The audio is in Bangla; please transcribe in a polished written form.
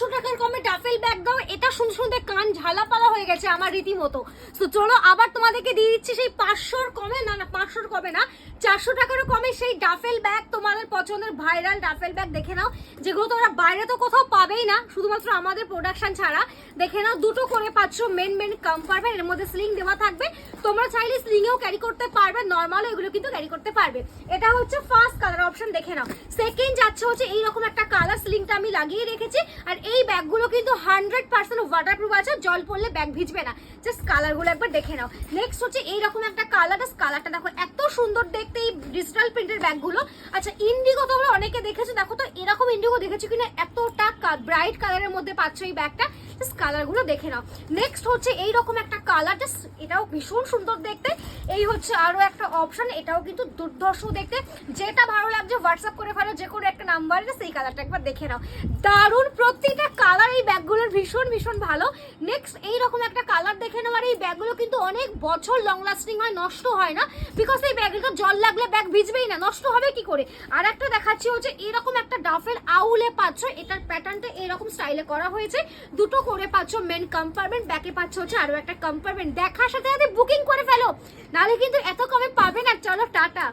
500 টাকার কমে ডাফেল ব্যাগ দাও, এটা শুনতে শুনতে কান ঝালাপালা হয়ে গেছে আমার রীতিমতো। তো চলো আবার তোমাদেরকে দিয়ে দিচ্ছি সেই 500 কমে, না 500 কমে না, 400 টাকারও কমে সেই ডাফেল ব্যাগ। তোমাদের পছন্দের ভাইরাল ডাফেল ব্যাগ দেখে নাও, যেগুলো তোমরা বাইরে তো কোথাও পাবেই না, শুধুমাত্র আমাদের প্রোডাকশন ছাড়া। দেখে নাও, দুটো করে পাচ্ছ, মেন কম্পার্টমেন্ট, এর মধ্যে স্লিং দেওয়া থাকবে। তোমরা চাইলে স্লিংয়েও ক্যারি করতে পারবে, নর্মাল এগুলো কিন্তু ক্যারি করতে পারবে। এটা হচ্ছে ফার্স্ট কালার অপশন, দেখে নাও। সেকেন্ড যাচ্ছে হচ্ছে এইরকম একটা কালার, স্লিংটা আমি লাগিয়ে রেখেছি। আর এই ব্যাগগুলো কিন্তু 100% ওয়াটারপ্রুফ আছে, জল পড়লে ব্যাগ ভিজবে না। জাস্ট কালারগুলো একবার দেখে নাও। নেক্সট হচ্ছে এইরকম একটা কালার, কালারটা দেখো এত সুন্দর দেখতে এই ডিজিটাল প্রিন্টের ব্যাগগুলো। আচ্ছা, ইন্ডিগো তোমরা অনেকে দেখেছো, দেখো তো এরকম ইন্ডিগো দেখেছো কিনা, এতটা ব্রাইট কালারের মধ্যে পাচ্ছ এই ব্যাগটা। জাস্ট কালারগুলো দেখে নাও। নেক্সট হচ্ছে এইরকম একটা কালার, জাস্ট এটাও ভীষণ সুন্দর দেখতে। এই হচ্ছে আরো একটা অপশন, এটাও কিন্তু দুর্ধর্ষ দেখতে। যেটা ভালো লাগছে হোয়াটসঅ্যাপ করে ফেলো যে কোনো একটা নাম্বারে, সেই কালারটা একবার দেখে নাও। দারুণ প্রত্যেকটা কালার এই ব্যাগগুলোর ভীষণ ভীষণ ভালো। নেক্সট এইরকম একটা কালার দেখে নাও। আর এই ব্যাগগুলো কিন্তু অনেক বছর লং লাস্টিং হয়, নষ্ট হয় না, বিকজ এই ব্যাগগুলো জল লাগলে ব্যাগ ভিজবেই না, নষ্ট হবে কি করে। আর একটা দেখাচ্ছি হচ্ছে এরকম একটা ডাফেল আউলে পাচ্ছ, এটার প্যাটার্নটা এরকম স্টাইলে করা হয়েছে। দুটো করে পাচ্ছ মেন কম্পার্টমেন্ট, ব্যাকে পাচ্ছ হচ্ছে আরো একটা কম্পার্টমেন্ট। দেখার সাথে সাথে বুকিং করে ফেলো, নাহলে কিন্তু এত কমে পাবে না। চলো টাটা।